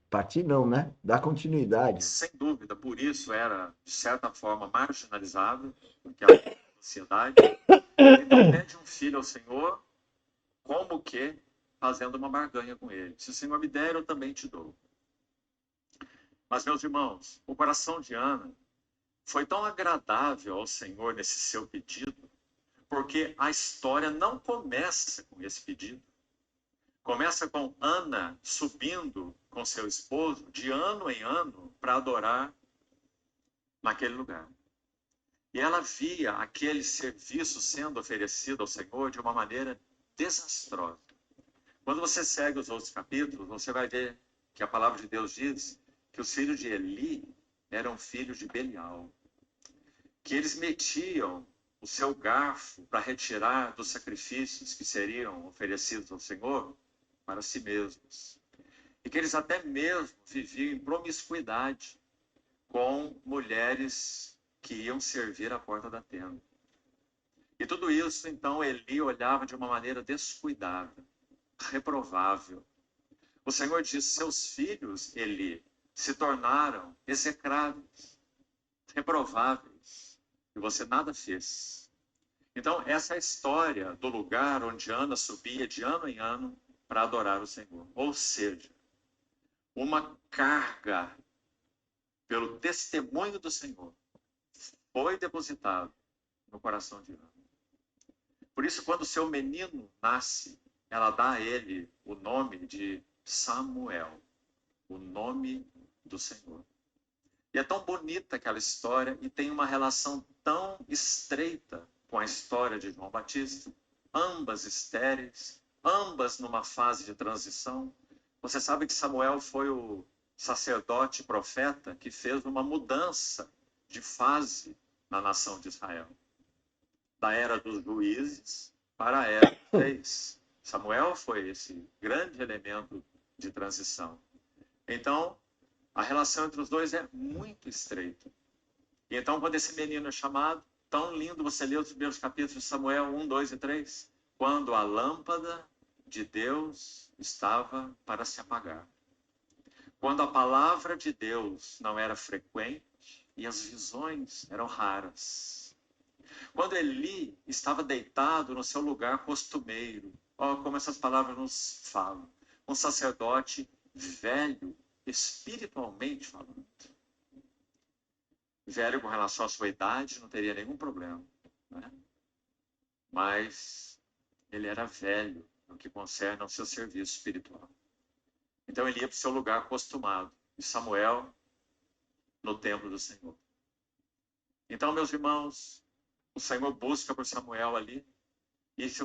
Partir não, né? Dar continuidade. Sem dúvida, por isso era, de certa forma, marginalizado naquela sociedade. Então pede um filho ao Senhor, como que fazendo uma barganha com ele. Se o Senhor me der, eu também te dou. Mas, meus irmãos, o coração de Ana foi tão agradável ao Senhor nesse seu pedido, porque a história não começa com esse pedido. Começa com Ana subindo com seu esposo de ano em ano para adorar naquele lugar. E ela via aquele serviço sendo oferecido ao Senhor de uma maneira desastrosa. Quando você segue os outros capítulos, você vai ver que a palavra de Deus diz que os filhos de Eli eram filhos de Belial, que eles metiam o seu garfo para retirar dos sacrifícios que seriam oferecidos ao Senhor para si mesmos. E que eles até mesmo viviam em promiscuidade com mulheres que iam servir à porta da tenda. E tudo isso, então, Eli olhava de uma maneira descuidada, reprovável. O Senhor diz: seus filhos, Eli, se tornaram execráveis, reprováveis, e você nada fez. Então, essa é a história do lugar onde Ana subia de ano em ano para adorar o Senhor. Ou seja, uma carga pelo testemunho do Senhor foi depositado no coração de Ana. Por isso, quando o seu menino nasce, ela dá a ele o nome de Samuel, o nome do Senhor. E é tão bonita aquela história e tem uma relação tão estreita com a história de João Batista, ambas estéreis, ambas numa fase de transição. Você sabe que Samuel foi o sacerdote profeta que fez uma mudança de fase na nação de Israel, da era dos juízes para a era dos reis. Samuel foi esse grande elemento de transição. Então, a relação entre os dois é muito estreita. E então, quando esse menino é chamado, tão lindo, você lê os primeiros capítulos de Samuel 1, 2 e 3, quando a lâmpada de Deus estava para se apagar. Quando a palavra de Deus não era frequente e as visões eram raras. Quando Eli estava deitado no seu lugar costumeiro, como essas palavras nos falam, um sacerdote velho, espiritualmente falando. Velho com relação à sua idade, não teria nenhum problema, né? Mas ele era velho no que concerne ao seu serviço espiritual. Então ele ia para o seu lugar acostumado, e Samuel no templo do Senhor. Então, meus irmãos, o Senhor busca por Samuel ali, e se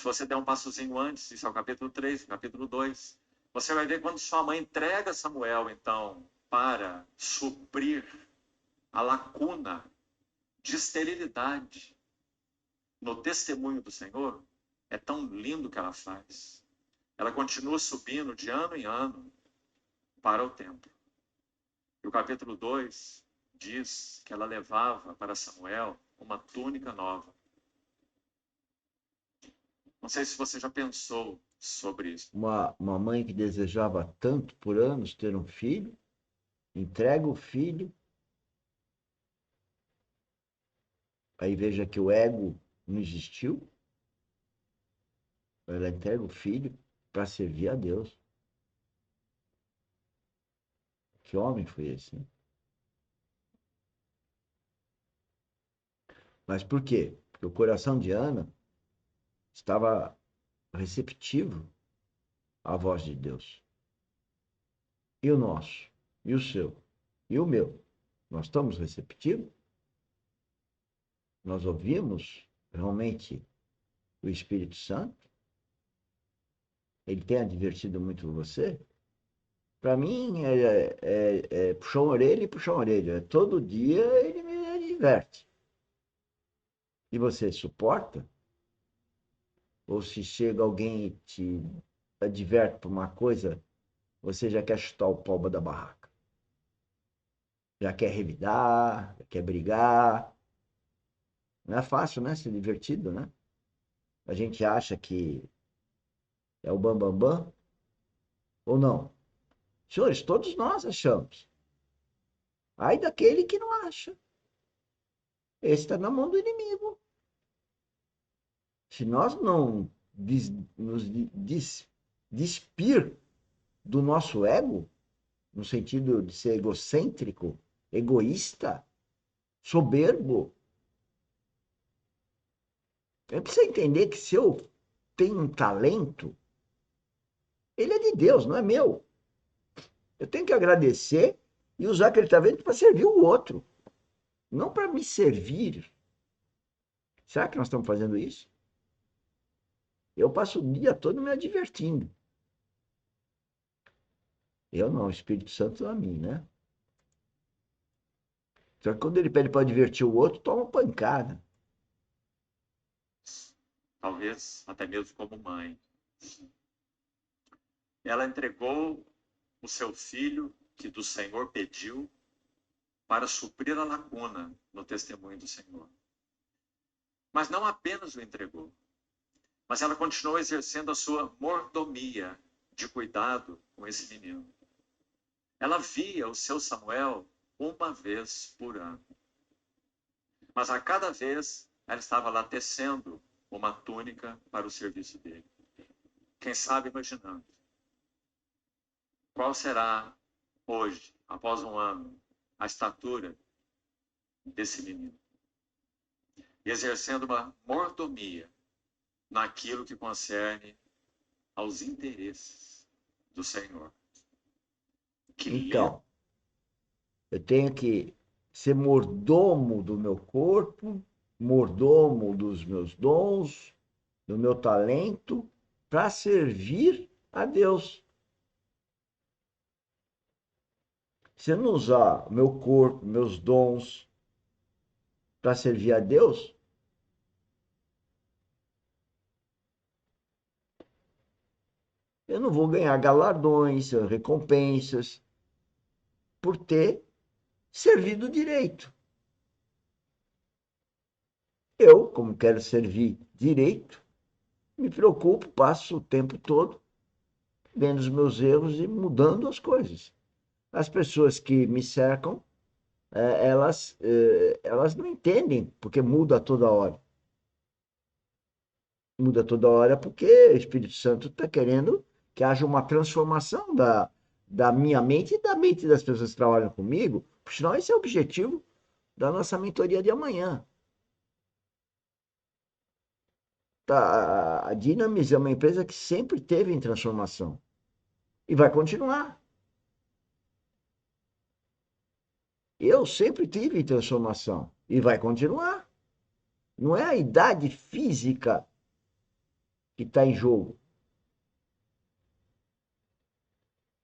você der um passozinho antes, isso é o capítulo 3, o capítulo 2, você vai ver quando sua mãe entrega Samuel, então, para suprir a lacuna de esterilidade no testemunho do Senhor, é tão lindo que ela faz. Ela continua subindo de ano em ano para o templo. E o capítulo 2 diz que ela levava para Samuel uma túnica nova. Não sei se você já pensou sobre isso. Uma mãe que desejava tanto por anos ter um filho, entrega o filho, aí veja que o ego não existiu, ela entrega o filho para servir a Deus. Que homem foi esse, né? Mas por quê? Porque o coração de Ana estava receptivo à voz de Deus. E o nosso? E o seu? E o meu? Nós estamos receptivos? Nós ouvimos realmente o Espírito Santo? Ele tem advertido muito você? Para mim, é puxão orelha e puxão orelha. Todo dia ele me adverte. E você suporta? Ou se chega alguém e te adverte por uma coisa, você já quer chutar o pau da barraca? Já quer revidar, já quer brigar? Não é fácil, né? Ser divertido, né? A gente acha que é o bam, bam, bam, ou não? Senhores, todos nós achamos. Ai daquele que não acha. Esse está na mão do inimigo. Se nós não nos despir do nosso ego, no sentido de ser egocêntrico, egoísta, soberbo, eu preciso entender que se eu tenho um talento, ele é de Deus, não é meu. Eu tenho que agradecer e usar aquele talento para servir o outro, não para me servir. Será que nós estamos fazendo isso? Eu passo o dia todo me divertindo. Eu não, o Espírito Santo a mim, né? Só que quando ele pede para divertir o outro, toma pancada. Talvez até mesmo como mãe. Ela entregou o seu filho, que do Senhor pediu, para suprir a lacuna no testemunho do Senhor. Mas não apenas o entregou, mas ela continuou exercendo a sua mordomia de cuidado com esse menino. Ela via o seu Samuel uma vez por ano. Mas a cada vez ela estava lá tecendo uma túnica para o serviço dele. Quem sabe imaginando qual será hoje, após um ano, a estatura desse menino. E exercendo uma mordomia naquilo que concerne aos interesses do Senhor. Que Então, eu tenho que ser mordomo do meu corpo, mordomo dos meus dons, do meu talento, para servir a Deus. Se eu não usar o meu corpo, meus dons para servir a Deus, eu não vou ganhar galardões, recompensas por ter servido direito. Eu, como quero servir direito, me preocupo, passo o tempo todo vendo os meus erros e mudando as coisas. As pessoas que me cercam, elas não entendem porque muda toda hora. Muda toda hora porque o Espírito Santo está querendo que haja uma transformação da minha mente e da mente das pessoas que trabalham comigo, por sinal, esse é o objetivo da nossa mentoria de amanhã. Tá, a Dynamis é uma empresa que sempre teve em transformação e vai continuar. Eu sempre tive em transformação e vai continuar. Não é a idade física que está em jogo,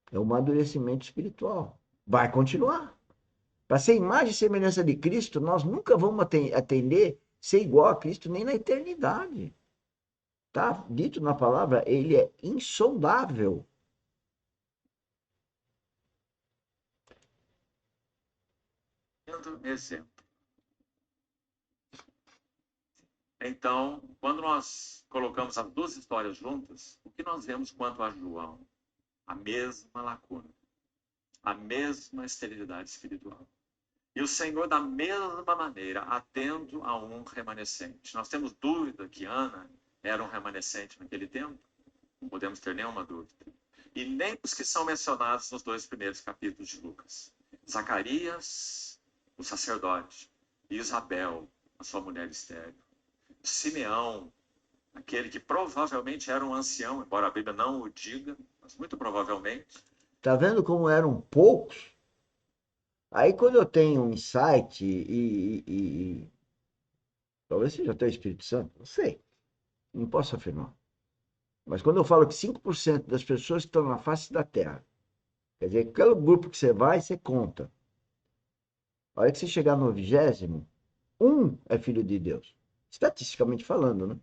é o amadurecimento espiritual. Vai continuar. Para ser imagem e semelhança de Cristo, nós nunca vamos atender ser igual a Cristo nem na eternidade. Tá dito na palavra, ele é insondável. exemplo. Então, quando nós colocamos as duas histórias juntas, o que nós vemos quanto a João? A mesma lacuna, a mesma esterilidade espiritual. E o Senhor, da mesma maneira, atento a um remanescente. Nós temos dúvida que Ana era um remanescente naquele tempo? Não podemos ter nenhuma dúvida. E nem os que são mencionados nos dois primeiros capítulos de Lucas. Zacarias, o sacerdote, e Isabel, a sua mulher estéril. Simeão, aquele que provavelmente era um ancião, embora a Bíblia não o diga, mas muito provavelmente. Tá vendo como eram poucos? Aí quando eu tenho um insight talvez seja até o Espírito Santo, não sei, não posso afirmar. Mas quando eu falo que 5% das pessoas que estão na face da Terra, quer dizer, aquele grupo que você vai, você conta. A hora que você chegar no 20º, um é filho de Deus. Estatisticamente falando, né?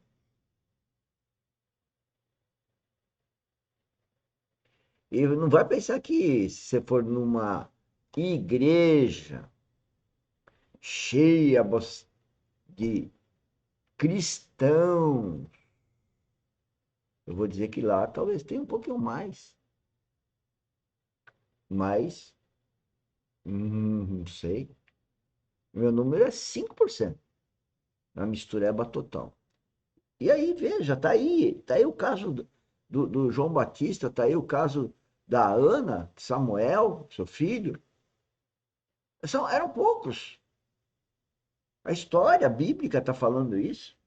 E não vai pensar que se você for numa igreja cheia de cristãos, eu vou dizer que lá talvez tenha um pouquinho mais. Mas, não sei. Meu número é 5%. A mistureba total. E aí, veja, tá aí o caso do João Batista, tá aí o caso da Ana, Samuel, seu filho. Eram poucos. A história bíblica está falando isso.